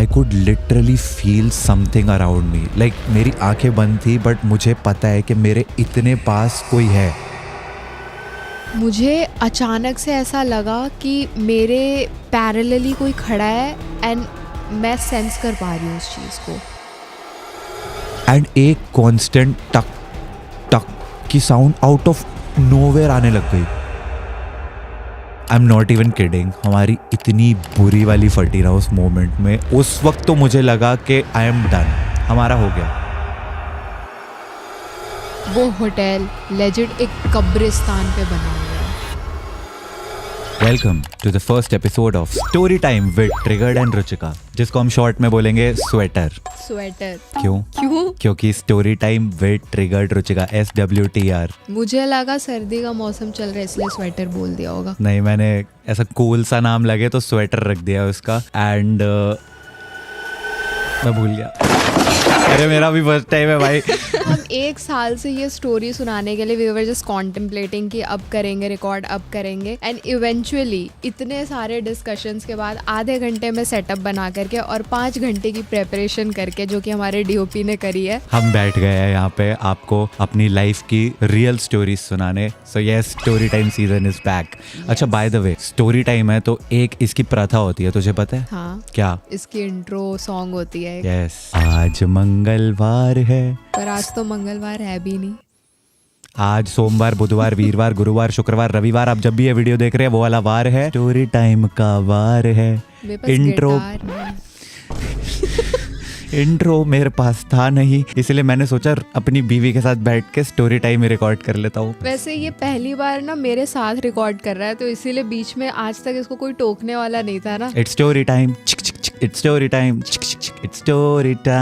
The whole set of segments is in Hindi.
I could literally feel something around me. Like मेरी आंखें बंद थी बट मुझे पता है कि मेरे इतने पास कोई है। मुझे अचानक से ऐसा लगा कि मेरे पैरेलली कोई खड़ा है एंड मैं सेंस कर पा रही हूँ उस चीज़ को। एंड एक कांस्टेंट टक टक की साउंड आउट ऑफ नोवेयर आने लग गई। I am not even kidding, हमारी इतनी बुरी वाली फटी ना उस मोमेंट में। उस वक्त तो मुझे लगा कि आई एम डन, हमारा हो गया। वो होटल लेजिट एक कब्रिस्तान पे बना हुआ है। Welcome to the first episode of story time with triggered and Ruchika, जिसको हम शॉर्ट में बोलेंगे स्वेटर। स्वेटर क्यों? क्योंकि story time with triggered Ruchika, SWTR। मुझे लगा सर्दी का मौसम चल रहा है इसलिए स्वेटर बोल दिया होगा। नहीं, मैंने ऐसा कूल सा नाम लगे तो स्वेटर रख दिया उसका। एंड मैं भूल गया। अरे मेरा भी फर्स्ट टाइम है भाई। हम एक साल से ये स्टोरी सुनाने के लिए वी वर जस्ट कॉन्टेम्पलेटिंग कि अब करेंगे रिकॉर्ड, अब करेंगे। एंड इवेंचुअली इतने सारे डिस्कशंस के बाद आधे घंटे में सेटअप बना करके और 5 घंटे की प्रेपरेशन करके, जो कि हमारे DOP ने करी है, हम बैठ गए हैं यहाँ पे आपको अपनी लाइफ की रियल स्टोरीज सुनाने। So yes, story time season is back. अच्छा, by the way, story time है तो एक इसकी प्रथा होती है, तुझे पता है? हाँ, क्या? इसकी इंट्रो सॉन्ग होती है। यस, आज मंगलवार है, पर आज तो मंगलवार है भी नहीं। आज सोमवार, बुधवार, वीरवार, गुरुवार, शुक्रवार, रविवार, आप जब भी ये वीडियो देख रहे हैं वो वाला वार है, स्टोरी टाइम का वार है। मेरे पास इंट्रो गिटार नहीं। इंट्रो मेरे पास था नहीं, इसलिए मैंने सोचा अपनी बीवी के साथ बैठ के स्टोरी टाइम रिकॉर्ड कर लेता हूँ। वैसे ये पहली बार ना मेरे साथ रिकॉर्ड कर रहा है, तो इसीलिए बीच में आज तक इसको कोई टोकने वाला नहीं था ना। It's story time, it's story time, it's story time.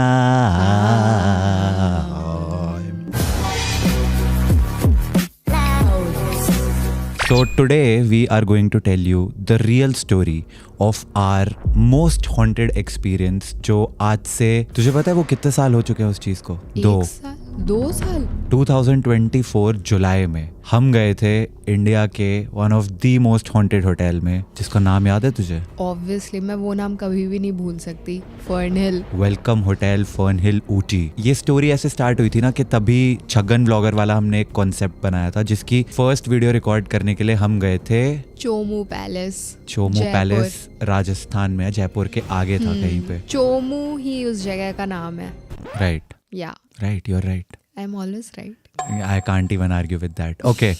So today we are going to tell you the real story of our most haunted experience, जो आज से, तुझे पता है वो कितने साल हो चुके हैं उस चीज को? 2 साल 2024 जुलाई में हम गए थे इंडिया के one of the most haunted hotel में, जिसका नाम याद है तुझे? ऑब्वियसली मैं वो नाम कभी भी नहीं भूल सकती, फर्न हिल। वेलकम होटल फर्न हिल ऊटी। ये स्टोरी ऐसे स्टार्ट हुई थी ना कि तभी छगन ब्लॉगर वाला हमने एक कॉन्सेप्ट बनाया था, जिसकी फर्स्ट वीडियो रिकॉर्ड करने के लिए हम गए थे चोमू पैलेस। चोमू पैलेस राजस्थान में है, जयपुर के आगे था कहीं पे। चोमू ही उस जगह का नाम है। राइट, या right, you are right. I am always right. I can't even argue with that. Okay,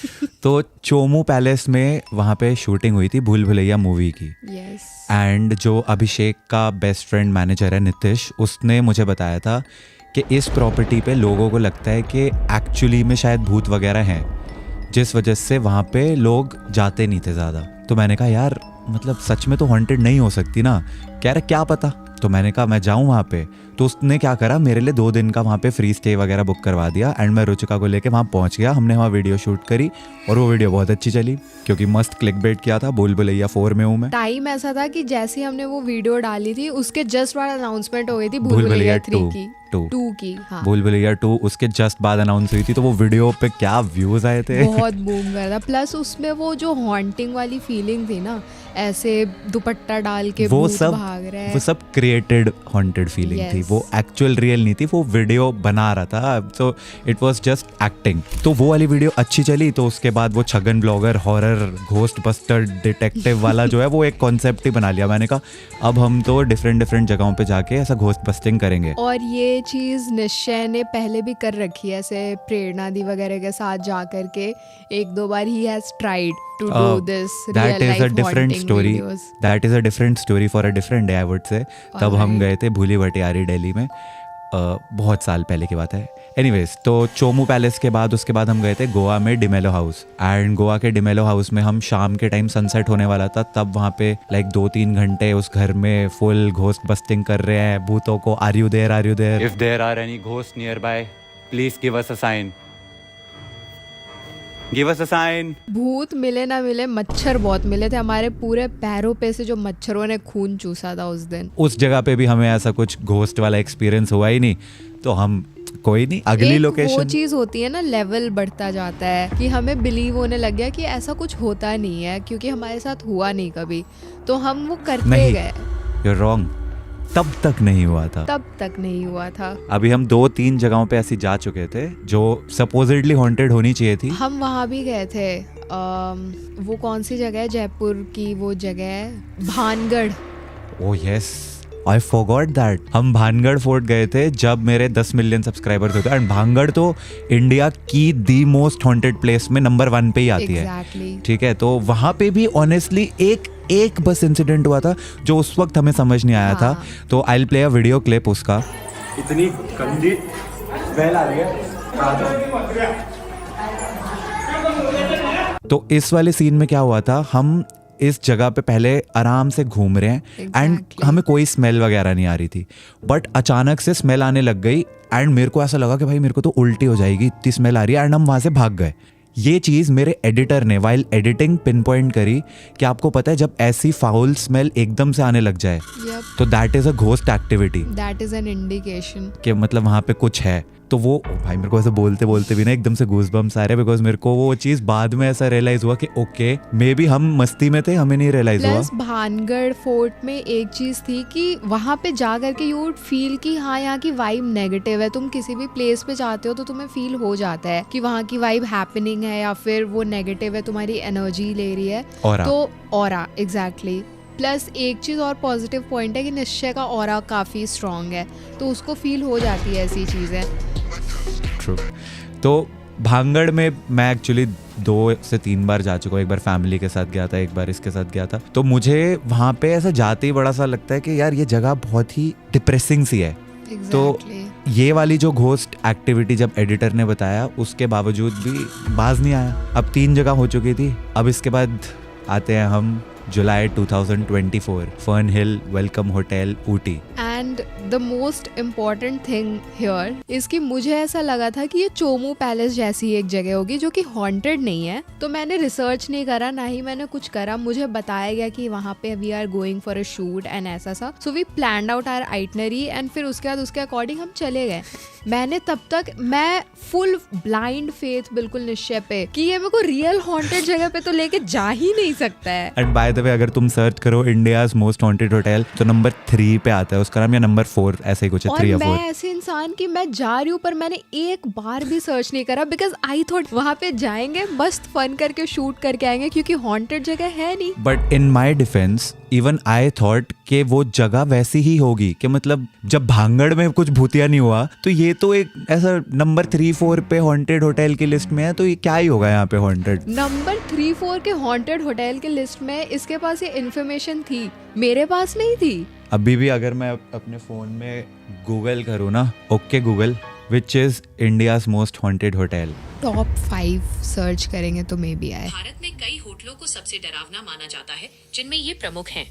तो चोमू पैलेस में वहाँ पे शूटिंग हुई थी भूल भुलैया मूवी की। यस। एंड जो अभिषेक का बेस्ट फ्रेंड मैनेजर है नितिश, उसने मुझे बताया था कि इस प्रॉपर्टी पे लोगों को लगता है कि एक्चुअली में शायद भूत वगैरह हैं, जिस वजह से वहाँ पे लोग जाते नहीं थे ज़्यादा। तो मैंने कहा यार, मतलब सच में तो हॉन्टेड नहीं हो सकती ना? कह रहा क्या पता। तो मैंने कहा मैं जाऊँ वहाँ पे। तो उसने क्या करा, मेरे लिए 2 दिन का वहाँ पे फ्री स्टे वगैरह बुक करवा दिया। एंड मैं रुचिका को लेके वहाँ पहुँच गया। हमने वहाँ वीडियो शूट करी और वो वीडियो बहुत अच्छी चली, क्योंकि मस्त क्लिकबेट किया था। भूल भुलैया 4 में हूँ मैं। टाइम ऐसा था कि जैसे ही हमने वो वीडियो डाली थी उसके जस्ट बाद अनाउंसमेंट हो गई थी भूल भुलैया 3 की। 2 की, हाँ। भूल भुलैया 2 उसके जस्ट बाद अनाउंस हुई थी, तो वो वीडियो पे क्या व्यूज आए थे, बहुत बूम कर था। प्लस उसमें वो जो हॉन्टिंग वाली फीलिंग थी ना, ऐसे दुपट्टा डाल के वो भूत सब भाग रहे हैं, वो सब क्रिएटेड हॉन्टेड फीलिंग थी। Yes. वो एक्चुअल रियल नहीं थी, वो वीडियो बना रहा था, so it was just acting. तो वो वाली वीडियो अच्छी चली। तो उसके बाद वो Chhagan blogger horror ghost buster detective वाला जो है वो एक कॉन्सेप्ट ही बना लिया। मैंने कहा अब हम तो डिफरेंट जगहों पे जाके ऐसा घोस्ट बस्टिंग करेंगे। और ये चीज निश्चय ने पहले भी कर रखी है, ऐसे प्रेरणा दी वगैरह के साथ जा करके 1-2 बार ही has tried to do this that real is a life different haunting story. videos. That is a different story for a different day, I would say. तब हम गए थे भूली भटियारी दिल्ली में, बहुत साल पहले की बात है। एनीवेज, तो चोमू पैलेस के बाद उसके बाद हम गए थे गोवा में डिमेलो हाउस। एंड गोवा के डिमेलो हाउस में हम शाम के टाइम सनसेट होने वाला था, तब वहाँ पे लाइक 2-3 घंटे उस घर में फुल घोस्ट बस्टिंग कर रहे हैं भूतों को। Are you there? If there are any ghosts nearby, please give us a sign. Give us a sign. भूत मिले ना मिले, मच्छर बहुत मिले थे। हमारे पूरे पैरों पे से जो मच्छरों ने खून चूसा था उस दिन। उस जगह पे भी हमें ऐसा कुछ घोस्ट वाला एक्सपीरियंस हुआ ही नहीं, तो हम कोई नहीं, अगली लोकेशन। वो चीज होती है ना, लेवल बढ़ता जाता है कि हमें बिलीव होने लग गया कि ऐसा कुछ होता नहीं है, क्योंकि हमारे साथ हुआ नहीं कभी, तो हम वो करते गए। You're wrong. तब तक नहीं हुआ था। तब तक नहीं हुआ था। अभी हम 2-3 जगहों पे ऐसी जा चुके थे जो सपोजिटली हॉन्टेड होनी चाहिए थी। हम वहाँ भी गए थे, वो कौन सी जगह है जयपुर की, वो जगह है Bhangarh. Oh yes, I forgot that. हम भानगढ़ फोर्ट गए थे जब मेरे 10 मिलियन सब्सक्राइबर्स होते, एंड भानगढ़ तो इंडिया की दी मोस्ट हॉन्टेड प्लेस में नंबर 1 पे ही आती Exactly. है। ठीक है, तो वहाँ पे भी ऑनेस्टली एक बस इंसिडेंट हुआ था जो उस वक्त हमें समझ नहीं आया था। तो I will play a video clip उसका। इतनी गंदी स्मेल आ रही है। तो इस वाले सीन में क्या हुआ था, हम इस जगह पे पहले आराम से घूम रहे हैं एंड Exactly. हमें कोई स्मेल वगैरह नहीं आ रही थी, बट अचानक से स्मेल आने लग गई एंड मेरे को ऐसा लगा कि भाई मेरे को तो उल्टी हो जाएगी, इतनी स्मेल आ रही है, एंड हम वहाँ से भाग गए। ये चीज़ मेरे एडिटर ने वाइल एडिटिंग पिन पॉइंट करी कि आपको पता है जब ऐसी फाउल स्मेल एकदम से आने लग जाए Yep. तो that is a ghost activity, That is an indication. कि मतलब वहाँ पे कुछ है। तो वो भाई मेरे को ऐसे बोलते बोलते भी ना एकदम से गूज़बम्स आ रहे, बिकॉज मेरे को वो चीज़ बाद में ऐसा रियलाइज हुआ कि ओके मे बी हम मस्ती में थे, हमें नहीं रियलाइज हुआ। प्लस भानगढ़ फोर्ट में एक चीज थी कि वहां पे जा करके यू वुड फील कि हाँ यहाँ की वाइब नेगेटिव है। तुम किसी भी प्लेस पे जाते हो तो तुम्हें फील हो जाता है कि वहाँ की वाइब हैपनिंग है या फिर वो नेगेटिव है, तुम्हारी एनर्जी ले रही है। Aura. तो ऑरा एग्जैक्टली। प्लस एक चीज और पॉजिटिव पॉइंट है कि निश्चय का ऑरा काफी स्ट्रांग है, तो उसको फील हो जाती है ऐसी चीजें। ट्रू। तो भांगड़ में मैं एक्चुअली 2 से 3 बार जा चुका हूँ। एक बार फैमिली के साथ गया था, एक बार इसके साथ गया था। तो मुझे वहाँ पे ऐसा जाते ही बड़ा सा लगता है कि यार ये जगह बहुत ही डिप्रेसिंग सी है। तो Exactly. ये वाली जो घोस्ट एक्टिविटी जब एडिटर ने बताया उसके बावजूद भी बाज नहीं आया। अब 3 जगह हो चुकी थी। अब इसके बाद आते हैं हम जुलाई 2024, fern hill welcome hotel Ooty. And the most important thing here is कि मुझे ऐसा लगा था कि ये चोमू पैलेस जैसी एक जगह होगी जो कि हॉन्टेड नहीं है। तो मैंने रिसर्च नहीं करा, ना ही मैंने कुछ करा। मुझे बताया गया कि वहाँ पे we are going for a shoot and ऐसा सा। So we planned out our itinerary and फिर उसके बाद उसके अकॉर्डिंग हम चले गए। मैंने तब तक मैं फुल ब्लाइंड फेथ, बिल्कुल निश्चय पे कि ये मेरे को रियल हॉन्टेड जगह पे तो लेके जा ही नहीं सकता है। एंड बाय द वे अगर तुम सर्च करो इंडियाज मोस्ट हॉन्टेड होटल तो नंबर 3 पे आता है उसका नाम, या नंबर 4 ऐसे ही कुछ है, 3 या और 4। मैं ऐसे इंसान कि मैं जा रही हूँ पर मैंने एक बार भी सर्च नहीं करा, बिकॉज आई थॉट वहाँ पे जाएंगे मस्त फन करके शूट करके आएंगे, क्योंकि हॉन्टेड जगह है नहीं। But in my defence even I thought कि वो जगह वैसी ही होगी, कि मतलब जब भांगड़ में कुछ भूतिया नहीं हुआ तो ये तो एक ऐसा नंबर 3-4 पे हॉन्टेड होटल की लिस्ट में है, तो ये क्या ही होगा यहाँ पे हॉन्टेड। नंबर 3-4 के हॉन्टेड होटल के लिस्ट में इसके पास ये इन्फॉर्मेशन थी, मेरे पास नहीं थी। अभी भी अगर मैं अपने फोन में गूगल करूँ ना, okay Google which is India's most haunted hotel, top 5 search करेंगे तो मे बी आए। भारत में कई होटलों को सबसे डरावना माना जाता है, जिनमें ये प्रमुख हैं।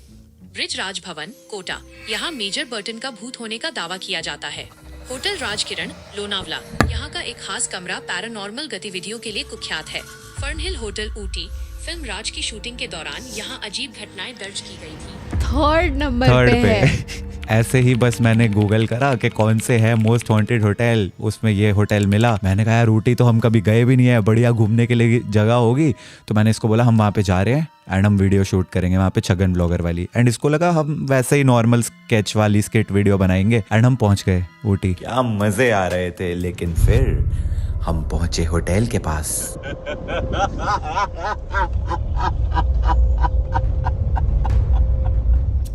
ब्रिज राज भवन, कोटा, यहाँ मेजर बर्टन का भूत होने का दावा किया जाता है। होटल राजकिरण, लोनावला, यहाँ का एक खास कमरा पैरानॉर्मल गतिविधियों के लिए कुख्यात है। फर्नहिल होटल ऊटी, फिल्म राज की शूटिंग के दौरान यहाँ अजीब घटनाएं दर्ज की गई थी। थर्ड नंबर पे है। ऐसे ही बस मैंने गूगल करा कि कौन से है मोस्ट हॉन्टेड होटल, उसमें ये होटल मिला। मैंने कहा यार ऊटी तो हम कभी गए भी नहीं है, बढ़िया घूमने के लिए जगह होगी। तो मैंने इसको बोला हम वहाँ पे जा रहे हैं एंड हम वीडियो शूट करेंगे वहाँ पे छगन ब्लॉगर वाली। एंड इसको लगा हम वैसे ही नॉर्मल स्केच वाली स्किट वीडियो बनाएंगे। एंड हम पहुँच गए ऊटी। क्या मजे आ रहे थे, लेकिन फिर हम पहुंचे होटल के पास।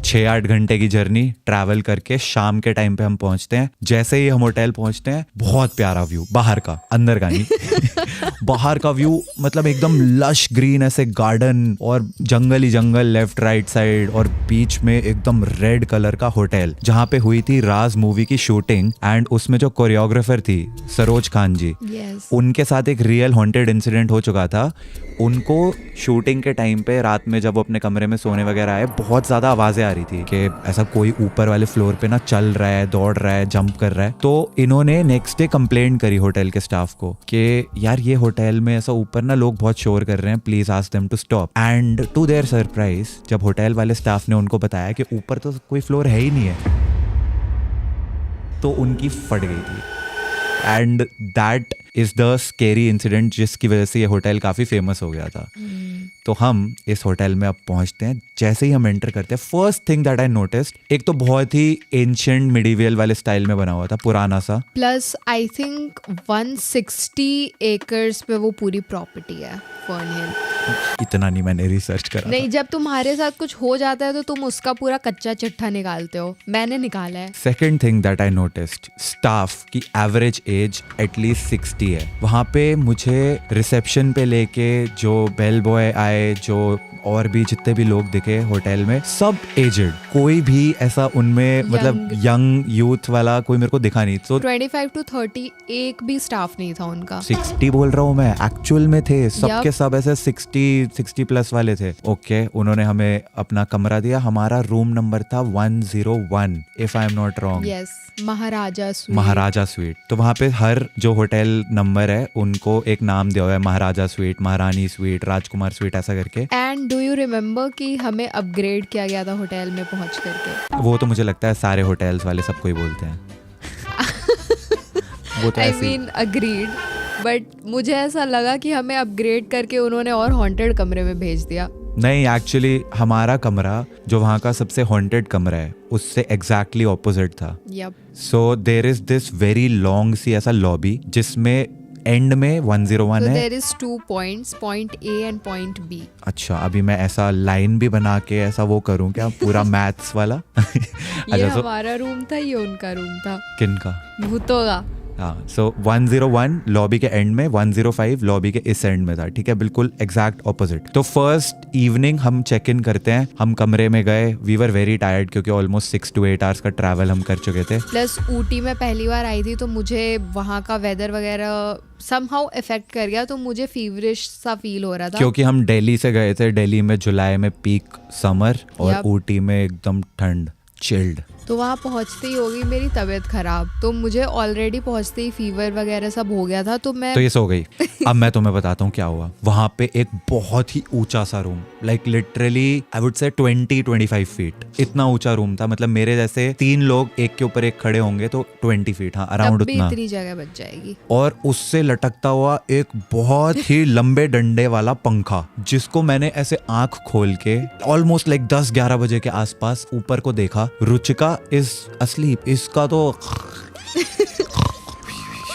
6-8 घंटे की जर्नी ट्रैवल करके शाम के टाइम पे हम पहुंचते हैं। जैसे ही हम होटल पहुंचते हैं, बहुत प्यारा व्यू बाहर का, अंदर का नहीं। बाहर का व्यू मतलब एकदम लश ग्रीन, ऐसे गार्डन और जंगल ही जंगल लेफ्ट राइट साइड, और बीच में एकदम रेड कलर का होटल जहाँ पे हुई थी राज मूवी की शूटिंग। एंड उसमें जो कोरियोग्राफर थी सरोज खान जी, Yes. उनके साथ एक रियल हॉन्टेड इंसिडेंट हो चुका था। उनको शूटिंग के टाइम पे रात में जब वो अपने कमरे में सोने वगैरह आए, बहुत ज़्यादा आवाज़ें आ रही थी कि ऐसा कोई ऊपर वाले फ्लोर पे ना चल रहा है, दौड़ रहा है, जंप कर रहा है। तो इन्होंने नेक्स्ट डे कंप्लेंट करी होटल के स्टाफ को कि यार ये होटल में ऐसा ऊपर ना लोग बहुत शोर कर रहे हैं, please ask them to stop. And to their surprise जब होटल वाले स्टाफ ने उनको बताया कि ऊपर तो कोई फ्लोर है ही नहीं है, तो उनकी फट गई थी। And that is the scary incident जिसकी वजह से ये होटल काफी फेमस हो गया था। तो हम इस होटल में अब पहुंचते हैं। जैसे ही हम एंटर करते हैं, first thing that I noticed, एक तो बहुत ही एंशिएंट मिडीवियल वाले स्टाइल में बना हुआ था, पुराना सा। प्लस आई थिंक 160 एकर्स पे वो पूरी प्रॉपर्टी है फर्न हिल। इतना नहीं मैंने रिसर्च करा नहीं, जब तुम्हारे साथ कुछ हो जाता है तो तुम उसका पूरा कच्चा चिट्ठा निकालते हो, मैंने निकाला है। Second thing that I noticed, staff की एवरेज एज एटलीस्ट 60 है। वहाँ पे मुझे रिसेप्शन पे लेके जो बेल बॉय आए, जो और भी जितने भी लोग दिखे होटल में, सब एजेड, कोई भी ऐसा उनमें मतलब यंग यूथ वाला कोई मेरे को दिखा नहीं। तो 25 to 30 एक भी स्टाफ नहीं था उनका। 60 बोल रहा हूँ मैं, एक्चुअल में थे सबके सब ऐसे 60 प्लस वाले थे। ओके, उन्होंने हमें अपना कमरा दिया। हमारा रूम नंबर था 101 if I am not wrong. Yes, Maharaja sweet. Maharaja sweet. तो वहाँ पे हर जो होटल नंबर है उनको एक नाम दिया हुआ है, महाराजा स्वीट, महारानी स्वीट, राजकुमार स्वीट, ऐसा करके। एंड डू यू रिमेम्बर कि हमें अपग्रेड किया गया था होटल में पहुंच करके? वो तो मुझे लगता है सारे होटल्स वाले सबको ही बोलते हैं। वो तो आई ऐसे ही। मीन अग्रीड, बट मुझे ऐसा लगा कि हमें अपग्रेड करके उन्होंने और हॉन्टेड कमरे में भेज दिया। नहीं, एक्चुअली हमारा कमरा जो वहाँ का सबसे हॉन्टेड कमरा है उससे एग्जैक्टली ऑपोजिट था। Yup. So there is this very long सी ऐसा लॉबी जिसमें एंड में 101 So है। there is 2 points, point A and point B. अच्छा, अभी मैं ऐसा लाइन भी बना के ऐसा वो करूँ क्या, पूरा मैथ्स वाला? ये अच्छा, तो हमारा रूम था, ये उनका रूम था, किनका? भूतों का। हाँ, सो 101 लॉबी के एंड में, 105 लॉबी के इस एंड में था, ठीक है, बिल्कुल एग्जैक्ट ऑपोजिट। तो फर्स्ट इवनिंग हम चेक इन करते हैं, हम कमरे में गए। वी वर वेरी टायर्ड क्योंकि ऑलमोस्ट 6 to 8 आवर्स का ट्रैवल हम कर चुके थे। प्लस ऊटी में पहली बार आई थी तो मुझे वहाँ का वेदर वगैरह समहाउ इफेक्ट कर गया, तो मुझे फीवरिश सा फील हो रहा था। क्योंकि हम दिल्ली से गए थे, दिल्ली में जुलाई में पीक समर और ऊटी में एकदम ठंड, चिल्ड। तो वहाँ पहुँचते ही हो गई मेरी तबीयत खराब, तो मुझे ऑलरेडी पहुँचते ही फीवर वगैरह सब हो गया था। तो ये सो गई। अब मैं तुम्हें बताता हूँ क्या हुआ। वहाँ पे एक बहुत ही ऊंचा सा room, like literally I would say 20-25 feet, इतना ऊंचा रूम था। मतलब मेरे जैसे 3 लोग एक के ऊपर एक खड़े होंगे तो 20 फीट, हाँ अराउंड उतना। इतनी जगह बच जाएगी। और उससे लटकता हुआ एक बहुत ही लंबे डंडे वाला पंखा, जिसको मैंने ऐसे आंख खोल के ऑलमोस्ट लाइक 10-11 बजे के आसपास ऊपर को देखा। रुचिका इज अस्लीप, इसका तो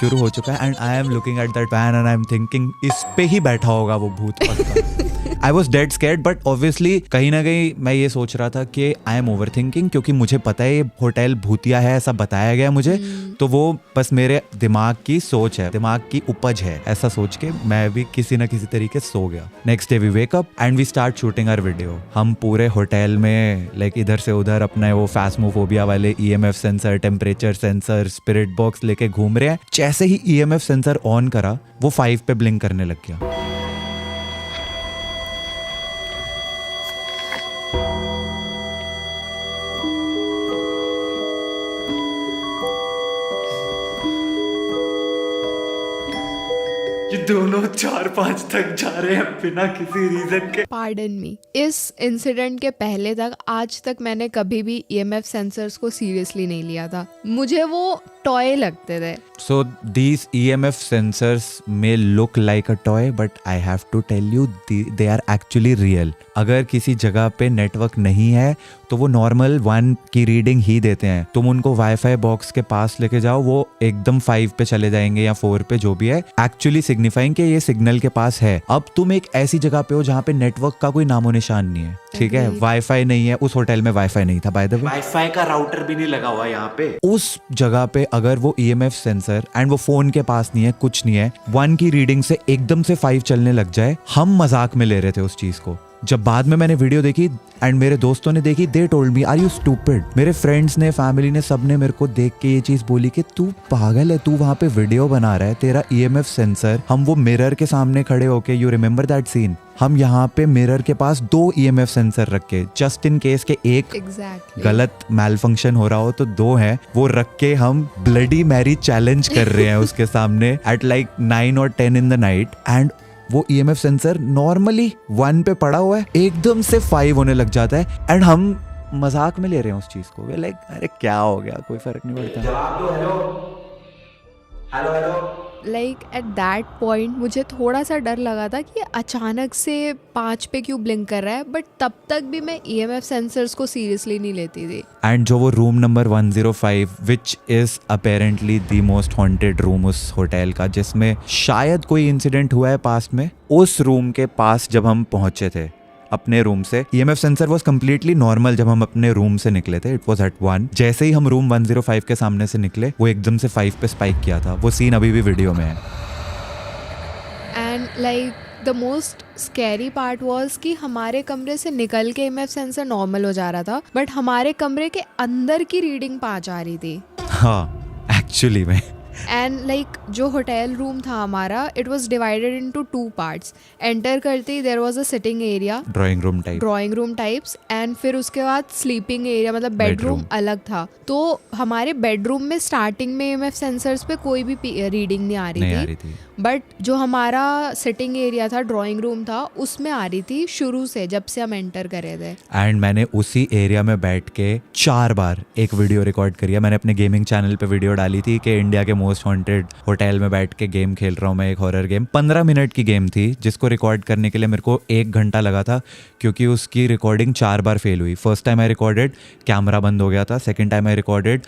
शुरू हो चुका है। And I am looking at that fan and I am thinking इस पे ही बैठा होगा वो भूत पक्का। I was dead scared, but obviously कहीं ना कहीं मैं ये सोच रहा था कि आई एम ओवर थिंकिंग, क्योंकि मुझे पता है ये होटल भूतिया है, ऐसा बताया गया मुझे। तो वो बस मेरे दिमाग की सोच है, दिमाग की उपज है, ऐसा सोच के मैं भी किसी ना किसी तरीके सो गया। Next day we wake up and we start shooting our video. हम पूरे होटल में लाइक इधर से उधर अपने वो फैस्मोफोबिया वाले EMF sensor, temperature sensor, spirit box लेके घूम रहे हैं। जैसे ही EMF सेंसर ऑन करा, वो 5 पे ब्लिंक करने लग गया। ये दोनों 4-5 तक जा रहे हैं बिना किसी रीजन के। पार्डन मी, इस इंसिडेंट के पहले तक आज तक मैंने कभी भी EMF सेंसर्स को सीरियसली नहीं लिया था। मुझे वो टॉय लगते थे। So these EMF sensors may look like a toy, but I have to tell you they are actually real. अगर किसी जगह पे नेटवर्क नहीं है तो वो नॉर्मल 1 की रीडिंग ही देते हैं। तुम उनको वाईफाई बॉक्स के पास लेके जाओ, वो एकदम 5 पे चले जाएंगे या 4 पे, जो भी है, एक्चुअली सिग्निफाइंग कि ये सिग्नल के पास है। अब तुम एक ऐसी जगह पे हो जहाँ पे नेटवर्क का कोई नामो निशान नहीं है, ठीक है, वाईफाई नहीं है। उस होटल में वाईफाई नहीं था, बाय द वे, वाईफाई का राउटर भी नहीं लगा हुआ यहाँ पे। उस जगह पे अगर वो EMF सेंसर एंड वो फोन के पास नहीं है, कुछ नहीं है, 1 की रीडिंग से एकदम से 5 चलने लग जाए, हम मजाक में ले रहे थे उस चीज को। जब बाद में मैंने वीडियो देखी एंड मेरे दोस्तों ने देखी, they told me are you stupid. मेरे फ्रेंड्स ने, फैमिली ने, सबने मेरे को देख के ये चीज बोली कि तू पागल है, तू वहां पे वीडियो बना रहा है, तेरा EMF सेंसर, हम वो मिरर के सामने खड़े होके, यू रिमेम्बर दैट सीन, हम यहाँ पे मिरर के पास 2 EMF सेंसर रखे, जस्ट इन केस के एक गलत मैल फंक्शन हो रहा हो तो 2 है, वो रख के हम ब्लडी मैरी चैलेंज कर रहे हैं उसके सामने at like 9 or 10 in the night. And वो EMF सेंसर नॉर्मली 1 पे पड़ा हुआ है, एकदम से 5 होने लग जाता है एंड हम मजाक में ले रहे हैं उस चीज को। वे लाइक अरे क्या हो गया, कोई फर्क नहीं पड़ता। Hello hello. Like at that point मुझे थोड़ा सा डर लगा था कि अचानक से 5 पे क्यों ब्लिंक कर रहा है, बट तब तक भी मैं EMF सेंसर्स को सीरियसली नहीं लेती थी। एंड जो वो room number 105 which is apparently the most haunted room उस होटल का, जिसमें शायद कोई इंसिडेंट हुआ है पास्ट में, उस रूम के पास जब हम पहुंचे थे अपने रूम से, EMF sensor was completely normal जब हम अपने रूम से निकले थे, इट वॉज एट 1। जैसे ही हम रूम 105 के सामने से निकले वो एकदम से 5 पे स्पाइक किया था। वो सीन अभी भी वीडियो में है। And like the most scary part was कि हमारे कमरे से निकल के EMF सेंसर नॉर्मल हो जा रहा था, बट हमारे कमरे के अंदर की रीडिंग 5 आ रही थी। हाँ एक्चुअली में। एंड लाइक जो होटल रूम था हमारा, it was divided into 2 parts. Enter करते ही there was a sitting area, drawing room types, and फिर उसके बाद स्लीपिंग एरिया मतलब बेडरूम अलग था। तो हमारे बेडरूम में स्टार्टिंग में EMF सेंसर्स पे कोई भी रीडिंग नहीं आ रही थी, बट जो हमारा सिटिंग एरिया था, ड्राइंग रूम था, उसमें आ रही थी शुरू से, जब से हम एंटर करे थे। एंड मैंने उसी एरिया में बैठ के 4 बार एक वीडियो रिकॉर्ड करी है। मैंने अपने गेमिंग चैनल पे वीडियो डाली थी कि इंडिया के मोस्ट हॉन्टेड होटल में बैठ के गेम खेल रहा हूँ मैं, एक हॉरर गेम। 15 मिनट की गेम थी जिसको रिकॉर्ड करने के लिए मेरे को 1 घंटा लगा था, क्योंकि उसकी रिकॉर्डिंग 4 बार फेल हुई। First time I recorded, camera बंद हो गया था। Second time I recorded,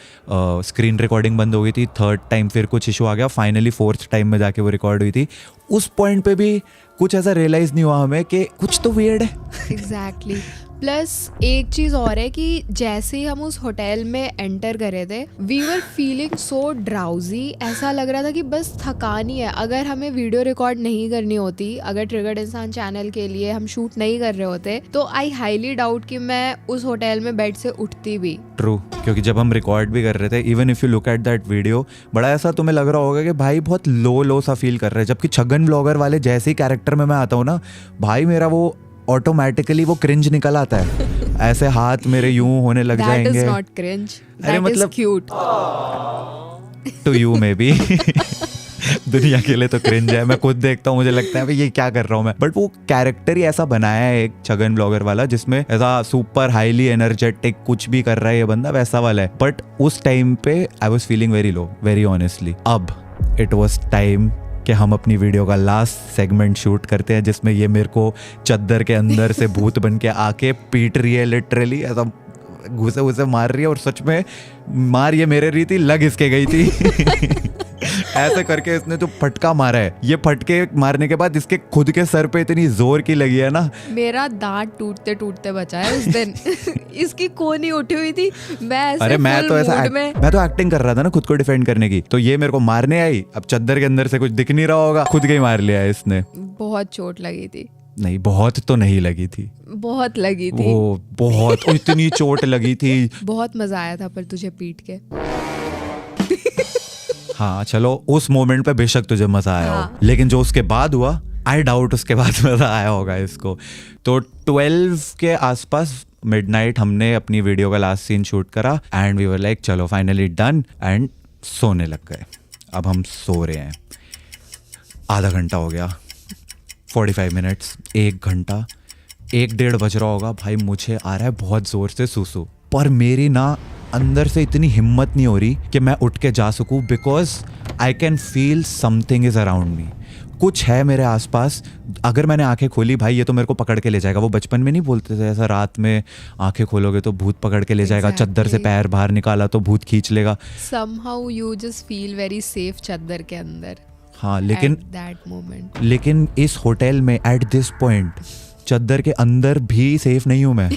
screen recording बंद हो गई थी। थर्ड टाइम फिर कुछ इशू आ गया। फाइनली 4th टाइम में जाके वो रिकॉर्ड हुई थी। उस पॉइंट पे भी कुछ ऐसा रियलाइज नहीं हुआ हमें कि कुछ तो वियर्ड है। एग्जैक्टली। प्लस एक चीज़ और है कि जैसे ही हम उस होटल में एंटर करे थे, we were feeling so drowsy. ऐसा लग रहा था कि बस थकान ही है। अगर हमें वीडियो रिकॉर्ड नहीं करनी होती, अगर ट्रिगर्ड इंसान चैनल के लिए हम शूट नहीं कर रहे होते, तो आई हाईली डाउट कि मैं उस होटल में बेड से उठती भी। ट्रू, क्योंकि जब हम रिकॉर्ड भी कर रहे थे, even if you look at that video, बड़ा ऐसा तुम्हें लग रहा होगा कि भाई बहुत लो सा फील कर रहे हैं। जबकि छगन ब्लॉगर वाले जैसे ही कैरेक्टर में मैं आता हूँ ना, भाई मेरा वो ऑटोमेटिकली वो क्रिंज निकल आता है। ऐसे हाथ मेरे यूं होने लग जाएंगे। That is not cringe. अरे That is मतलब cute. To you maybe. दुनिया के लिए तो क्रिंज है। मैं खुद देखता हूँ, मुझे लगता है भाई ये क्या कर रहा हूँ मैं। बट वो कैरेक्टर ही ऐसा बनाया है एक छगन ब्लॉगर वाला, जिसमें ऐसा सुपर हाईली एनर्जेटिक कुछ भी कर रहा है ये बंदा, वैसा वाला है। बट उस टाइम पे I was feeling very low, very honestly. अब इट वॉज टाइम कि हम अपनी वीडियो का लास्ट सेगमेंट शूट करते हैं, जिसमें ये मेरे को चद्दर के अंदर से भूत बन के आके पीट रही है, लिटरली ऐसा घुसे मार रही है। और सच में मार ये मेरे रही थी, लग इसके गई थी। ऐसे करके इसने जो फटका मारा है, ये फटके मारने के बाद इसके खुद के सर पे इतनी जोर की लगी है ना, मेरा दांत टूटते टूटते बचा है उस दिन। इसकी कोनी उठी हुई थी। अरे मैं तो एक्टिंग कर रहा था ना खुद को डिफेंड करने की। तो ये मेरे को मारने आई, अब चद्दर के अंदर से कुछ दिख नहीं रहा होगा, खुद के ही मार लिया है इसने। बहुत चोट लगी थी। नहीं, बहुत तो नहीं लगी थी। बहुत लगी थी। वो बहुत इतनी चोट लगी थी। बहुत मजा आया था पर तुझे पीट के। हाँ चलो, उस मोमेंट पे बेशक तुझे मजा आया हाँ। हो, लेकिन जो उसके बाद हुआ, आई डाउट उसके बाद मजा आया होगा इसको। तो 12 के आसपास मिडनाइट हमने अपनी वीडियो का लास्ट सीन शूट करा एंड वी वर लाइक चलो फाइनली डन, एंड सोने लग गए। अब हम सो रहे हैं। आधा घंटा हो गया, 45 मिनट्स, 1 घंटा, 1-1:30 बज रहा होगा। भाई मुझे आ रहा है बहुत जोर से सूसू, पर मेरी ना अंदर से इतनी हिम्मत नहीं हो रही कि मैं उठ के जा सकूं, because I can feel something is around me. कुछ है मेरे आसपास। अगर मैंने आंखें खोली, भाई ये तो मेरे को पकड़ के ले जाएगा। वो बचपन में नहीं बोलते थे ऐसा, रात में आंखें खोलोगे तो भूत पकड़ के ले जाएगा, चद्दर से पैर बाहर निकाला तो भूत खींच लेगा। Somehow you just feel very safe चद्दर के अंदर। हाँ लेकिन At that moment. लेकिन इस होटल में एट दिस पॉइंट चद्दर के अंदर भी सेफ नहीं हूँ मैं।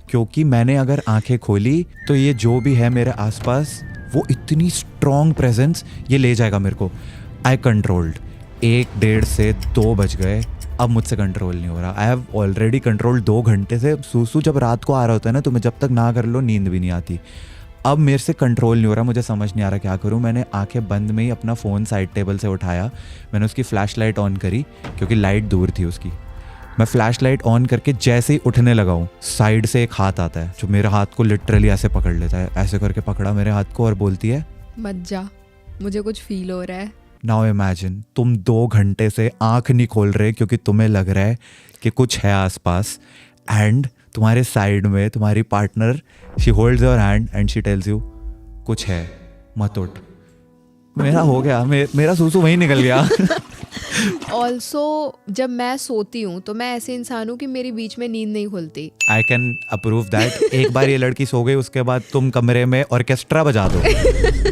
क्योंकि मैंने अगर आंखें खोली तो ये जो भी है मेरे आसपास, वो इतनी स्ट्रॉन्ग प्रेजेंस, ये ले जाएगा मेरे को। आई कंट्रोल्ड। 1-1:30 से 2 बज गए, अब मुझसे कंट्रोल नहीं हो रहा। आई हैव ऑलरेडी कंट्रोल्ड 2 घंटे से। सूसू जब रात को आ रहा होता है ना, तुम्हें जब तक ना कर लो नींद भी नहीं आती। अब मेरे से कंट्रोल नहीं हो रहा, मुझे समझ नहीं आ रहा क्या करूं। मैंने आंखें बंद में ही अपना फ़ोन साइड टेबल से उठाया, मैंने उसकी फ्लैश लाइट ऑन करी क्योंकि लाइट दूर थी उसकी। मैं फ्लैश लाइट ऑन करके जैसे ही उठने लगा हूँ, साइड से एक हाथ आता है जो मेरे हाथ को लिटरली ऐसे पकड़ लेता है। ऐसे करके पकड़ा मेरे हाथ को और बोलती है, मत जा, मुझे कुछ फील हो रहा है। नाउ इमेजिन, तुम 2 घंटे से आंख नहीं खोल रहे क्योंकि तुम्हें लग रहा है कि कुछ है आसपास, एंड तुम्हारे साइड में तुम्हारी partner, she holds your hand and she tells you कुछ है, मत उठ। मेरा हो गया, मेरा सूसू वहीं निकल गया। ऑल्सो जब मैं सोती हूँ तो मैं ऐसे इंसान हूँ कि मेरी बीच में नींद नहीं खुलती। I can approve that. एक बार ये लड़की सो गई, उसके बाद तुम कमरे में ऑर्केस्ट्रा बजा दो,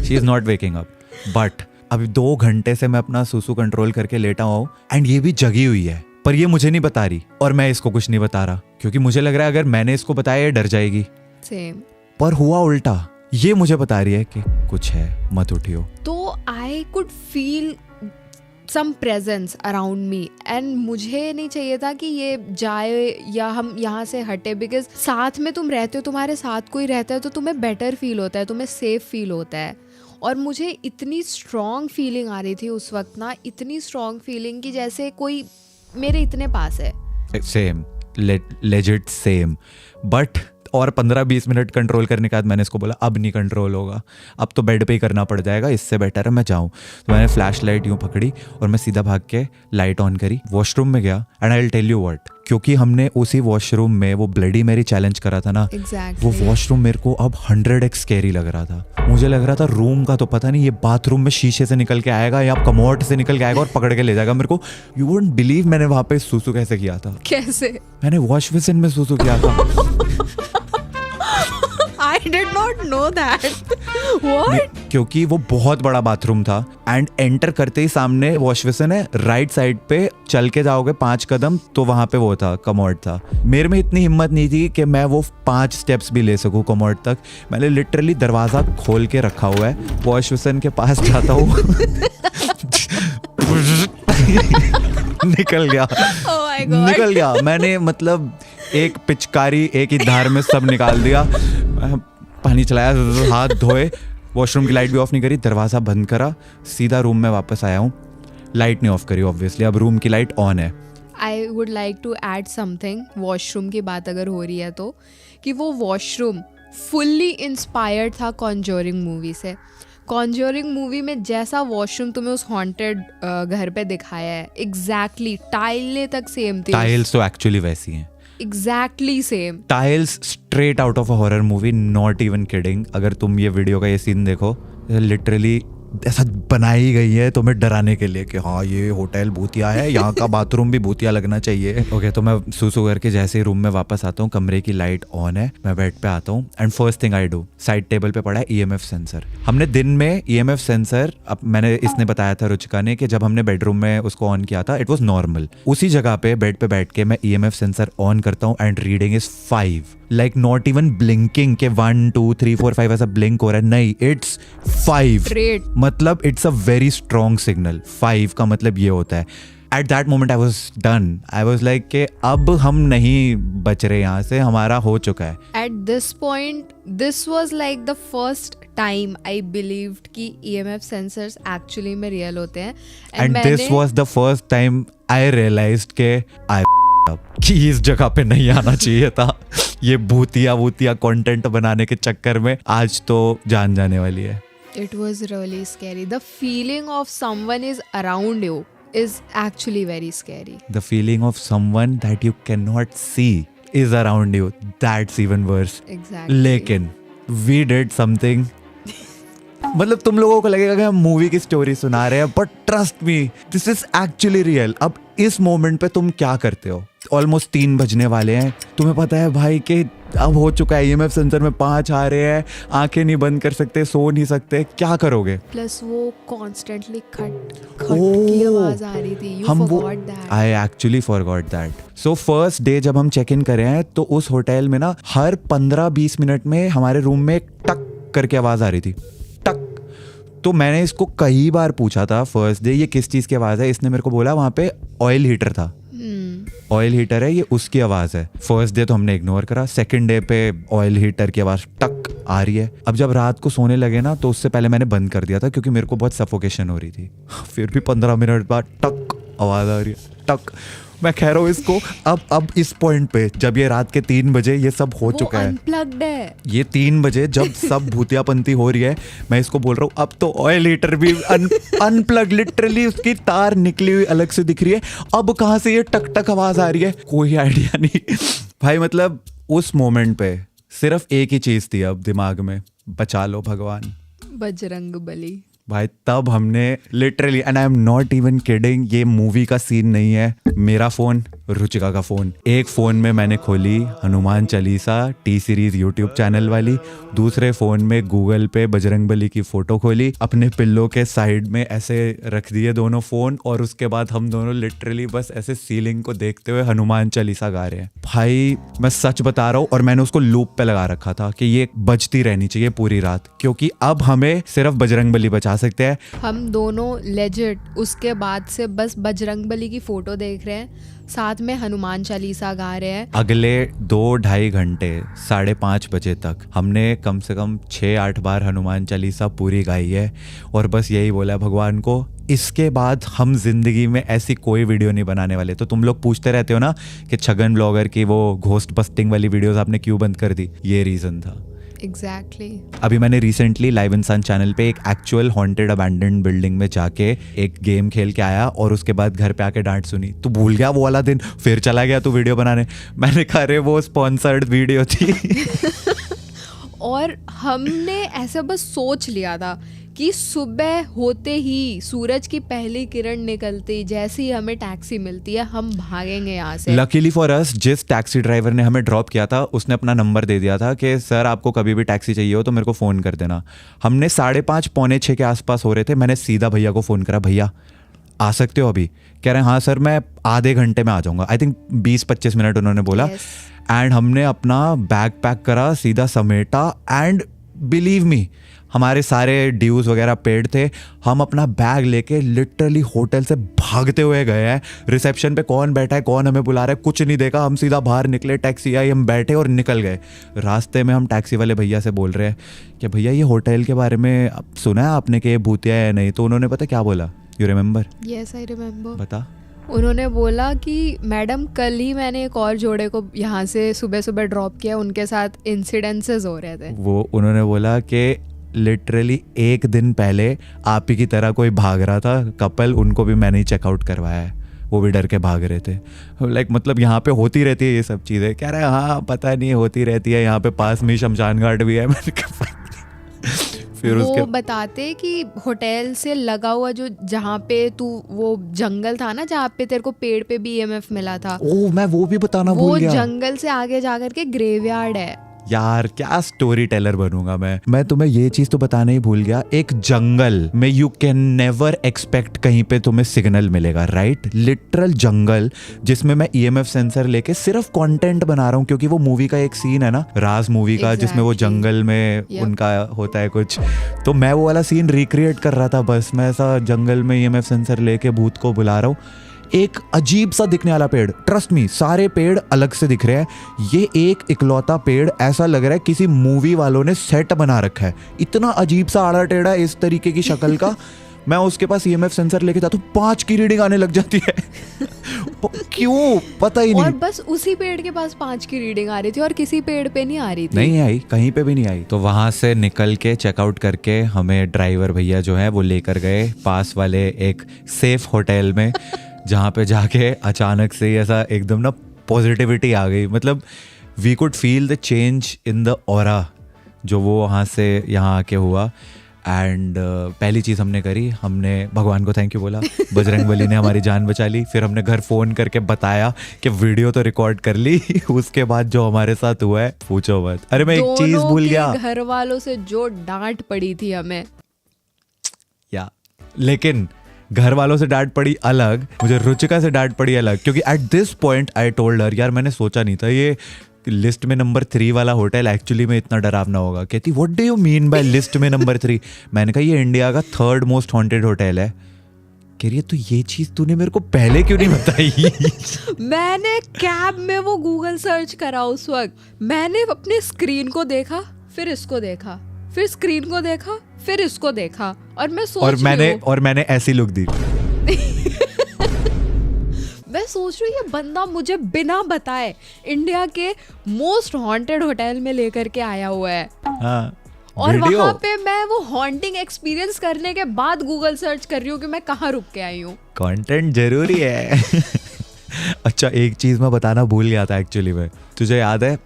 she is not waking up. But अभी 2 घंटे से मैं अपना सूसू कंट्रोल करके लेटा हुआ हूँ एंड ये भी जगी हुई है, पर ये मुझे नहीं बता रही और मैं इसको कुछ नहीं बता रहा, क्योंकि मुझे लग रहा है अगर मैंने इसको बताया ये डर जाएगी। सेम। पर हुआ उल्टा, ये मुझे बता रही है कि कुछ है, मत उठियो। तो I could feel some presence around me and मुझे नहीं चाहिए था कि ये जाए या हम यहाँ से हटे, बिकॉज साथ में तुम रहते हो, तुम्हारे साथ कोई रहता है तो तुम्हें बेटर फील होता है, तुम्हें सेफ फील होता है। और मुझे इतनी स्ट्रॉन्ग फीलिंग आ रही थी उस वक्त ना, इतनी स्ट्रॉन्ग फीलिंग कि जैसे कोई मेरे इतने पास है। Same, legit same. बट और 15-20 मिनट कंट्रोल करने के बाद मैंने इसको बोला अब नहीं कंट्रोल होगा, अब तो बेड पे ही करना पड़ जाएगा, इससे बेटर है मैं जाऊँ। तो मैंने फ्लैश लाइट यूँ पकड़ी और मैं सीधा भाग के लाइट ऑन करी, वॉशरूम में गया। And I will tell you what, क्योंकि हमने उसी वॉशरूम में वो ब्लडी मेरी चैलेंज करा था ना, Exactly. वो वॉशरूम मेरे को अब 100x स्कैरी लग रहा था। मुझे लग रहा था रूम का तो पता नहीं, ये बाथरूम में शीशे से निकल के आएगा या कमोड से निकल के आएगा और पकड़ के ले जाएगा मेरे को। यू वुडंट बिलीव मैंने वहां पे सूसू कैसे किया था। कैसे? मैंने वॉश बेसिन में सूसू किया था। I did not know that. What? क्योंकि वो बहुत बड़ा बाथरूम था एंड एंटर करते ही सामने वॉश बेसिन है, राइट साइड पे चल के जाओगे 5 कदम तो वहां पे वो था, कमोड था। मेरे में इतनी हिम्मत नहीं थी कि मैं वो 5 स्टेप्स भी ले सकूं कमोड तक। मैंने लिटरली दरवाजा खोल के रखा हुआ है, वॉश बेसिन के पास जाता हूँ निकल गया। Oh my God. निकल गया मैंने, मतलब एक पिचकारी एक ही धार में सब निकाल दिया। पानी चलाया, हाथ धोए, वॉशरूम की लाइट भी ऑफ नहीं करी, दरवाज़ा बंद करा, सीधा रूम में वापस आया हूँ। लाइट नहीं ऑफ करी ऑब्वियसली, अब रूम की लाइट ऑन है। I would like to add something, washroom की बात अगर हो रही है तो, कि वो वॉशरूम फुल्ली इंस्पायर्ड था कॉन्जोरिंग मूवी से। कॉन्जोरिंग मूवी में जैसा वॉशरूम तुम्हें उस हॉन्टेड घर पे दिखाया है, एग्जैक्टली टाइलें तक सेम थी। टाइल्स तो एक्चुअली वैसी हैं, exactly same tiles straight out of a horror movie, not even kidding. अगर तुम ये वीडियो का ये सीन देखो, लिटरली ऐसा बनाई गई है तुम्हें डराने के लिए कि हाँ ये होटल भूतिया है, यहाँ का बाथरूम भी भूतिया लगना चाहिए। ओके, तो मैं सूसू करके जैसे ही रूम में वापस आता हूँ, कमरे की लाइट ऑन है, मैं बेड पे आता हूँ and first thing I do, side table पे पड़ा है EMF सेंसर। हमने दिन में EMF सेंसर, अब मैंने इसने बताया था रुचिका ने कि जब हमने बेडरूम में उसको ऑन किया था इट वॉज नॉर्मल। उसी जगह पे बेड पे बैठ के मैं EMF सेंसर ऑन करता हूँ and reading is 5, like not even blinking के 1 2 3 4 5 ऐसा ब्लिंक हो रहा है, नहीं, इट्स 5। Great. मतलब it's a very strong signal. 5 का मतलब ये होता है। At that moment I was done, I was like कि अब हम नहीं बच रहे यहाँ से, हमारा हो चुका है। At this point this was like the first time I believed कि EMF सेंसर्स एक्चुअली में रियल होते हैं। And this was the first time I realized के आई कि इस जगह पे नहीं आना चाहिए था। ये भूतिया कंटेंट बनाने के चक्कर में आज तो जान जाने वाली है। It was really scary. The feeling of someone is around you is actually very scary. The feeling of someone that you cannot see is around you. That's even worse. Exactly. लेकिन we did something. मतलब तुम लोगों को लगेगा कि हम मूवी की स्टोरी सुना रहे हैं, but trust me this is actually real. अब इस मोमेंट पे तुम क्या करते हो? ऑलमोस्ट 3 बजने वाले हैं, तुम्हें पता है भाई कि अब हो चुका है, EMF सेंसर में 5 आ रहे हैं, आंखें नहीं बंद कर सकते, सो नहीं सकते, क्या करोगे? प्लस वो कॉन्स्टेंटली खट की आवाज आ रही थी। You forgot that. I actually forgot that. So first day जब हम चेक इन करे हैं तो उस होटल में ना हर 15-20 मिनट में हमारे रूम में एक टक करके आवाज आ रही थी, टक। तो मैंने इसको कई बार पूछा था फर्स्ट डे ये किस चीज़ की आवाज़ है। इसने मेरे को बोला वहाँ पे ऑयल हीटर था, ऑयल हीटर है ये, उसकी आवाज़ है। फर्स्ट डे तो हमने इग्नोर करा। सेकंड डे पे ऑयल हीटर की आवाज़ टक आ रही है। अब जब रात को सोने लगे ना तो उससे पहले मैंने बंद कर दिया था क्योंकि मेरे को बहुत सफोकेशन हो रही थी। फिर भी 15 मिनट बाद टक आवाज़ आ रही है, टक। मैं कह रहा हूँ इसको अब इस पॉइंट पे जब ये रात के 3 बजे ये सब हो चुका है, अनप्लग्ड है ये 3 बजे जब सब भूतियापंती हो रही है, मैं इसको बोल रहा हूँ अब तो ऑयल हीटर भी अनप्लग, लिटरली उसकी तार निकली हुई अलग से दिख रही है। अब कहाँ से ये टक टक आवाज आ रही है, कोई आइडिया नहीं भाई। मतलब उस मोमेंट पे सिर्फ एक ही चीज थी अब दिमाग में, बचा लो भगवान, बजरंग बली। भाई तब हमने literally, and I am not even kidding, ये मूवी का सीन नहीं है, मेरा फ़ोन, रुचिका का फ़ोन, एक फ़ोन में मैंने खोली Hanuman Chalisa T series YouTube channel वाली, दूसरे फ़ोन में गूगल पे बजरंगबली की फ़ोटो खोली, अपने पिल्लो के साइड में ऐसे रख दिए दोनों फ़ोन, और उसके बाद हम दोनों लिटरली बस ऐसे सीलिंग को देखते हुए हनुमान चालीसा गा रहे हैं। भाई मैं सच बता रहा हूँ, और मैंने उसको लूप पे लगा रखा था कि ये बजती रहनी चाहिए पूरी रात, क्योंकि अब हमें सिर्फ बजरंगबली बचा सकते हैं। हम दोनों लेजिट उसके बाद से बस बजरंगबली की फोटो देख रहे हैं, साथ में हनुमान चालीसा गा रहे हैं। अगले 2-2.5 घंटे 5:30 बजे तक हमने कम से कम 6-8 बार हनुमान चालीसा पूरी गाई है, और बस यही बोला भगवान को, इसके बाद हम जिंदगी में ऐसी कोई वीडियो नहीं बनाने वाले। तो तुम लोग पूछते रहते हो ना कि छगन ब्लॉगर की वो घोस्ट बस्टिंग वाली वीडियोस आपने क्यों बंद कर दी, ये रीजन था। एग्जैक्टली। अभी मैंने रिसेंटली लाइव इंसान चैनल पे एक एक्चुअल हॉन्टेड अबैंडन्ड बिल्डिंग में जाके एक गेम खेल के आया, और उसके बाद घर पे आके डांट सुनी, तू भूल गया वो वाला दिन, फिर चला गया तू वीडियो बनाने। मैंने कहा अरे वो स्पॉन्सर्ड वीडियो थी। और हमने ऐसे बस सोच लिया था कि सुबह होते ही, सूरज की पहली किरण निकलती, जैसे ही हमें टैक्सी मिलती है हम भागेंगे यहाँ से। लकीली फॉर अस, जिस टैक्सी ड्राइवर ने हमें ड्रॉप किया था उसने अपना नंबर दे दिया था कि सर आपको कभी भी टैक्सी चाहिए हो तो मेरे को फ़ोन कर देना। हमने 5:30 पौने 6 के आसपास हो रहे थे, मैंने सीधा भैया को फ़ोन करा, भैया आ सकते हो अभी? कह रहे हैं हाँ सर मैं आधे घंटे में आ जाऊँगा। आई थिंक 20-25 मिनट उन्होंने बोला। एंड हमने अपना बैग पैक करा, सीधा समेटा, एंड बिलीव मी हमारे सारे ड्यूज वगैरह पेड थे। हम अपना बैग लेके लिटरली होटल से भागते हुए गए हैं। रिसेप्शन पे कौन बैठा है, कौन हमें बुला रहा है, कुछ नहीं देखा, हम सीधा बाहर निकले, टैक्सी आई, हम बैठे और निकल गए। रास्ते में हम टैक्सी वाले भैया से बोल रहे हैं कि भैया ये होटल के बारे में सुना है आपने कि ये भूतिया है नहीं? तो उन्होंने पता क्या बोला, you remember? Yes I remember. बता। उन्होंने बोला कि मैडम कल ही मैंने एक और जोड़े को यहाँ से सुबह सुबह ड्रॉप किया, उनके साथ इंसिडेंसेस हो रहे थे। वो उन्होंने बोला कि लिटरली एक दिन पहले आप ही की तरह कोई भाग रहा था कपल, उनको भी मैंने ही चेकआउट करवाया है, वो भी डर के भाग रहे थे। लाइक मतलब यहाँ पे होती रहती है ये सब चीज़ें। कह रहे हैं हाँ पता नहीं होती रहती है, यहाँ पे पास में शमशान घाट भी है। मैंने कहा फिर वो उसके बताते कि होटल से लगा हुआ जो जहाँ पे तू, वो जंगल था ना जहाँ पे तेरे को पेड़ पे भी EMF मिला था, ओह मैं वो भी बताना वो भूल गया। जंगल से आगे जाकर के ग्रेवयार्ड है। यार क्या स्टोरी टेलर बनूंगा मैं तुम्हें ये चीज तो बताना ही भूल गया। एक जंगल में यू कैन नेवर एक्सपेक्ट कहीं पे तुम्हें सिग्नल मिलेगा, राइट? लिटरल जंगल जिसमें मैं EMF सेंसर लेके सिर्फ कंटेंट बना रहा हूँ, क्योंकि वो मूवी का एक सीन है ना, राज मूवी का, जिसमें वो जंगल में उनका होता है कुछ, तो मैं वो वाला सीन रिक्रिएट कर रहा था। बस मैं ऐसा जंगल में EMF सेंसर लेके भूत को बुला रहा हूँ। एक अजीब सा दिखने वाला पेड़, ट्रस्ट मी सारे पेड़ अलग से दिख रहे हैं, ये एक इकलौता पेड़ ऐसा लग रहा है किसी मूवी वालों ने सेट बना रखा है। इतना अजीब सा आड़ा टेढ़ा इस तरीके की शक्ल का। मैं उसके पास EMF सेंसर लेके जाता हूँ, 5 की रीडिंग आने लग जाती है। क्यों पता ही नहीं। और बस उसी पेड़ के पास 5 की रीडिंग आ रही थी और किसी पेड़ पे नहीं आ रही थी। नहीं आई, कहीं पे भी नहीं आई। तो वहां से निकल के चेकआउट करके हमें ड्राइवर भैया जो है वो लेकर गए पास वाले एक सेफ होटल में, जहाँ पे जाके अचानक से ऐसा एकदम ना पॉजिटिविटी आ गई। मतलब we could feel the change in the aura जो वो वहाँ से यहाँ आके हुआ। एंड पहली चीज़ हमने करी, हमने भगवान को थैंक यू बोला, बजरंगबली ने हमारी जान बचा ली। फिर हमने घर फ़ोन करके बताया कि वीडियो तो रिकॉर्ड कर ली। उसके बाद जो हमारे साथ हुआ है पूछो मत। अरे मैं एक चीज़ भूल गया, घर वालों से जो डांट पड़ी थी हमें, या लेकिन घर वालों से डांट पड़ी अलग, मुझे रुचिका से डांट पड़ी अलग, क्योंकि eight this point I told her, यार मैंने सोचा नहीं था ये लिस्ट में नंबर 3 वाला होटल एक्चुअली में इतना डरावना होगा। कहती what do you mean by list में नंबर 3? मैंने कहा ये इंडिया का 3rd मोस्ट हॉन्टेड होटल है। कह रही है तो ये चीज तूने मेरे को पहले क्यों नहीं बताई? मैंने कैब में वो गूगल सर्च करा उस वक्त, मैंने अपने स्क्रीन को देखा, फिर इसको देखा, फिर स्क्रीन को देखा, फिर इसको देखा, और मैं सोच और मैंने ऐसी लुक दी। मैं सोच रही हूँ ये बंदा मुझे बिना बताए इंडिया के मोस्ट हॉन्टेड होटल में लेकर के आया हुआ है। हाँ, और वहाँ पे मैं वो हॉन्टिंग एक्सपीरियंस करने के बाद गूगल सर्च कर रही हूँ कि मैं कहाँ रुक के आई हूँ। कंटेंट जरूरी है। अच्छा एक चीज मैं बताना भूल गया था एक्चुअली में, तुझे याद है?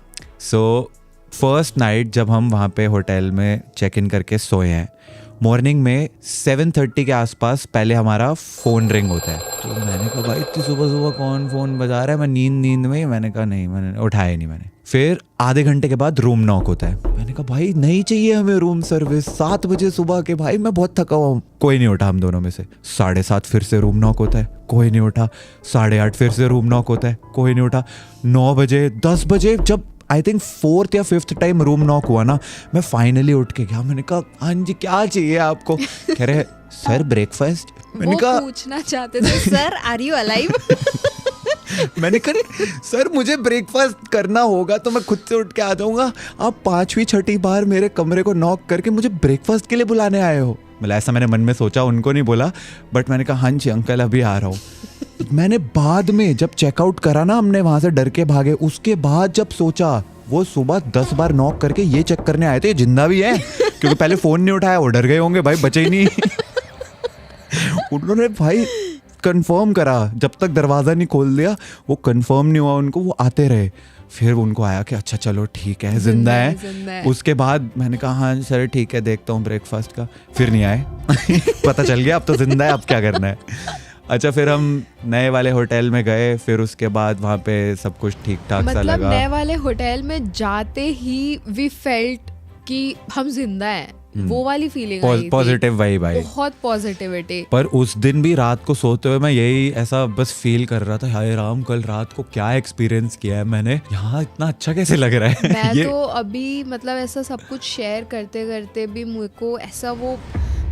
सो फर्स्ट नाइट जब हम वहाँ पे होटल में चेक इन करके सोए हैं, मॉर्निंग में 7:30 के आसपास पहले हमारा फ़ोन रिंग होता है। तो मैंने कहा भाई इतनी सुबह सुबह कौन फ़ोन बजा रहा है, मैं नींद में ही। मैंने कहा नहीं, मैंने उठाया नहीं मैंने। फिर आधे घंटे के बाद रूम नॉक होता है। मैंने कहा भाई नहीं चाहिए हमें रूम सर्विस, 7 बजे सुबह के, भाई मैं बहुत थका हुआ हूँ। कोई नहीं उठा हम दोनों में से। 7:30 फिर से रूम नॉक होता है, कोई नहीं उठा। 8:30 फिर से रूम नॉक होता है, कोई नहीं उठा। 9 बजे, 10 बजे, जब आई थिंक 4th या 5th टाइम रूम नॉक हुआ ना, मैं फाइनली उठ के गया। मैंने कहा हाँ जी क्या चाहिए आपको? कह रहे सर ब्रेकफास्ट। मैंने कहा पूछना चाहते थे सर आर यू अलाइव? मैंने कहा सर मुझे ब्रेकफास्ट करना होगा तो मैं खुद से उठ के आ जाऊंगा, आप 5वीं 6ठी बार मेरे कमरे को नॉक करके मुझे ब्रेकफास्ट के लिए बुलाने आए हो। मतलब ऐसा मैंने मन में सोचा, उनको नहीं बोला, बट मैंने कहा हाँ जी अंकल अभी आ रहा हूँ। मैंने बाद में जब चेकआउट करा ना, हमने वहां से डर के भागे, उसके बाद जब सोचा वो सुबह 10 बार नॉक करके ये चेक करने आए थे जिंदा भी है, क्योंकि पहले फोन नहीं उठाया, वो डर गए होंगे भाई, बचे ही नहीं। उन्होंने भाई कंफर्म करा, जब तक दरवाजा नहीं खोल दिया वो कंफर्म नहीं हुआ उनको, वो आते रहे। फिर उनको आया कि अच्छा चलो ठीक है जिंदा है। उसके बाद मैंने कहा हाँ सर ठीक है देखता हूँ ब्रेकफास्ट का। फिर नहीं आए। पता चल गया अब तो जिंदा है, अब क्या करना है। अच्छा फिर हम नए वाले होटल में गए, फिर उसके बाद वहाँ पे सब कुछ ठीक ठाक सा लगा। मतलब नए वाले होटल में जाते ही वी फेल्ट कि हम जिंदा हैं, वो वाली फीलिंग आई थी, पॉजिटिव वाइब आई, बहुत पॉजिटिविटी। पर उस दिन भी रात को सोते हुए मैं यही ऐसा बस फील कर रहा था, हाय राम कल रात को क्या एक्सपीरियंस किया है मैंने, यहाँ इतना अच्छा कैसे लग रहा है। मैं तो अभी मतलब ऐसा सब कुछ शेयर करते करते भी मुझे को ऐसा वो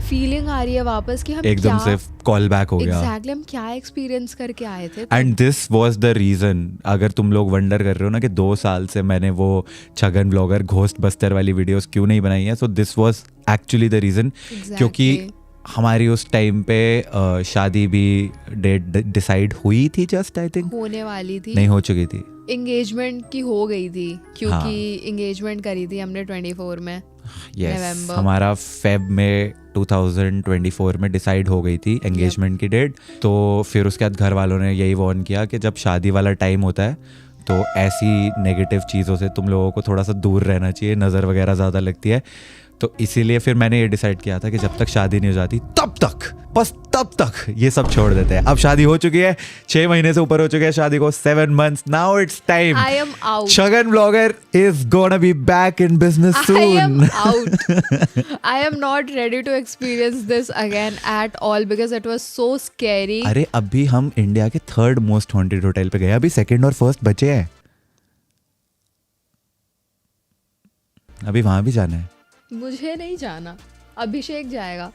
फीलिंग आ रही है वापस कि हम एकदम से कॉल बैक हो गया। एग्जैक्टली हम क्या एक्सपीरियंस करके आए थे। And this was the reason, अगर तुम लोग वंडर कर रहे हो ना कि 2 साल से मैंने वो छगन ब्लॉगर घोस्ट बस्तर वाली वीडियोस क्यों नहीं बनाई है, so this was actually the reason. क्योंकि हमारी उस टाइम पे शादी भी डेट डिसाइड हुई थी, जस्ट आई थिंक होने वाली थी, नहीं हो चुकी थी, एंगेजमेंट की हो गई थी, क्योंकि एंगेजमेंट करी थी हमने 24 में। yes, हमारा फेब में 2024 में डिसाइड हो गई थी एंगेजमेंट की डेट। तो फिर उसके बाद घर वालों ने यही वार्न किया कि जब शादी वाला टाइम होता है तो ऐसी नेगेटिव चीज़ों से तुम लोगों को थोड़ा सा दूर रहना चाहिए, नज़र वगैरह ज़्यादा लगती है। तो इसीलिए फिर मैंने ये डिसाइड किया था कि जब तक शादी नहीं हो जाती तब तक, बस तब तक ये सब छोड़ देते हैं। अब शादी हो चुकी है, 6 महीने से ऊपर हो चुके हैं शादी को, 7 months, now it's time. I am out. Chhagan blogger is gonna be back in business soon. I am out. I am not ready to experience this again at all because it was so scary. अरे अभी हम इंडिया के 3rd मोस्ट हॉन्टेड होटल पे गए, अभी 2nd और 1st बचे हैं, अभी वहां भी जाना है। मुझे नहीं जाना, अभिषेक जाएगा।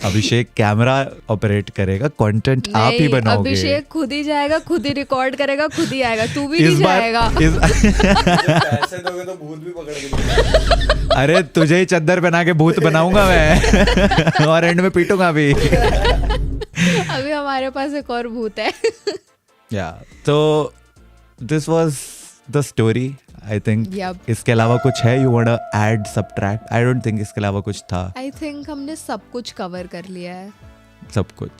अभिषेक कैमरा ऑपरेट करेगा, कंटेंट आप ही बनाओगे। अभिषेक खुद ही जाएगा, खुद ही रिकॉर्ड करेगा, खुद ही आएगा, तू भी नहीं जाएगा। पैसे दोगे तो भूत भी पकड़ के अरे तुझे ही चद्दर बना के भूत बनाऊंगा मैं और एंड में पीटूंगा भी। अभी हमारे पास एक और भूत है। या तो this was the story I think. Yup. इसके अलावा कुछ है you want to add subtract? I don't think इसके अलावा कुछ था। आई थिंक हमने सब कुछ कवर कर लिया है। सब कुछ।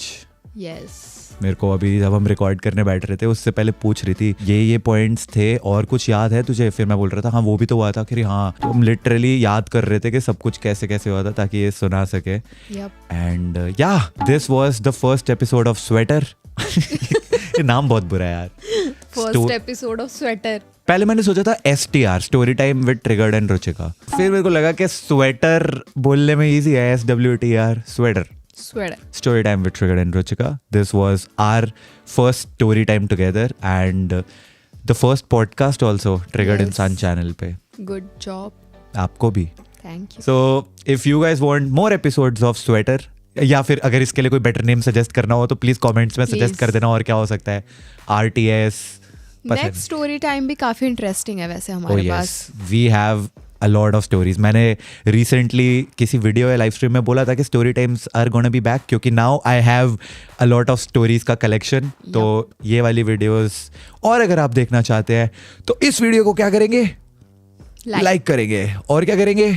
यस। मेरे को अभी जब हम रिकॉर्ड करने बैठ रहे थे उससे पहले पूछ रही थी ये पॉइंट्स थे और कुछ याद है तुझे? फिर मैं बोल रहा था हाँ वो भी तो हुआ था। फिर हाँ तो हम लिटरली याद कर रहे थे कि सब कुछ कैसे कैसे हुआ था ताकि ये सुना सके। एंड या this was the first episode of sweater. ये नाम बहुत बुरा है यार। First episode of sweater. पहले मैंने सोचा था STR, story time with triggered and Ruchika. फिर मेरे को लगा कि स्वेटर बोलने में इजी है, SWTR, sweater. Story time with Triggered and Ruchika. This was our first story time together and the first podcast also Triggered Yes. Insan channel पे। Good job. आपको भी। Thank you. So if you guys want more episodes of Sweater या फिर अगर इसके लिए कोई बेटर नेम सजेस्ट करना हो तो प्लीज कमेंट्स में सजेस्ट कर देना। और क्या हो सकता है? RTS। नेक्स्ट स्टोरी टाइम भी काफी इंटरेस्टिंग है वैसे हमारे पास। We have a lot of stories. मैंने recently किसी वीडियो या लाइव स्ट्रीम में बोला था कि story times are gonna be back क्योंकि now I have a lot of stories का कलेक्शन। तो ये वाली वीडियोस और अगर आप देखना चाहते हैं तो इस वीडियो को क्या करेंगे? लाइक करेंगे और क्या करेंगे?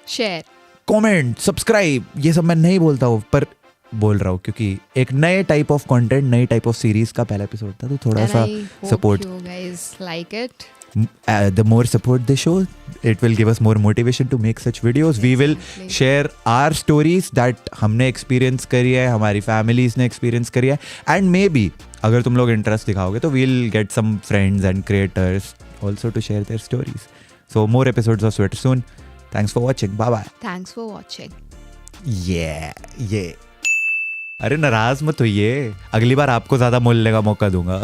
Share, comment, subscribe. ये सब मैं नहीं बोलता हूँ पर बोल रहा हूँ क्योंकि एक नए टाइप ऑफ कंटेंट, नई टाइप ऑफ सीरीज का पहला एपिसोड था तो थोड़ा सा support. you guys like it. the more support the show, it will give us more motivation to make such videos. We will share our stories that हमने experience करी है, हमारी families ने experience करी है, and maybe अगर तुम लोग interest दिखाओगे तो we'll get some friends and creators also to share their stories. So more episodes of Sweater soon. Thanks for watching. Bye bye. Thanks for watching. Yeah. अरे नाराज मत होइए, अगली बार आपको ज्यादा बोलने का मौका दूंगा.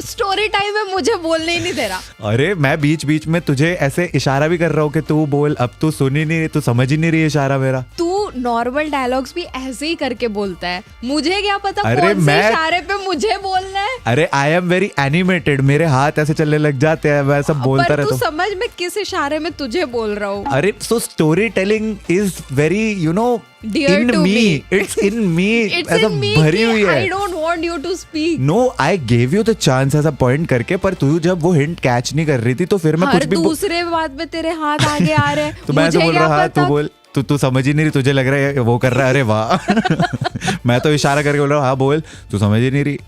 स्टोरी टाइम में मुझे बोलने ही नहीं दे रहा. अरे मैं बीच बीच में तुझे ऐसे इशारा भी कर रहा हूँ कि तू बोल, अब तू सुन ही नहीं रही, तू समझ ही नहीं रही इशारा मेरा. तू नॉर्मल डायलॉग्स भी ऐसे ही करके बोलता है, मुझे क्या पता अरे कौन से मैं- इशारे पे मुझे बोलना है. अरे आई एम वेरी एनिमेटेड, मेरे हाथ ऐसे चलने लग जाते हैं, मैं सब बोलता पर रहता तू हूँ. समझ मैं किस इशारे में तुझे बोल रहा हूँ. अरे so story telling is very you know Dear in to me, me. It's in me, It's ऐसा in me भरी हुई कि है. I don't want you to speak. No I gave you the chance ऐसा पॉइंट करके, पर तू जब वो हिंट कैच नहीं कर रही थी तो फिर मैं हर कुछ भी दूसरे बात में तेरे हाथ आगे आ रहे हैं. तो मैं तो मुझे बोल क्या रहा हाँ, पता? तू बोल, तू समझ ही नहीं रही, तुझे लग रहा है वो कर रहा है, अरे वाह. मैं तो इशारा करके बोल रहा हूँ हाँ बोल, तू समझ ही नहीं रही.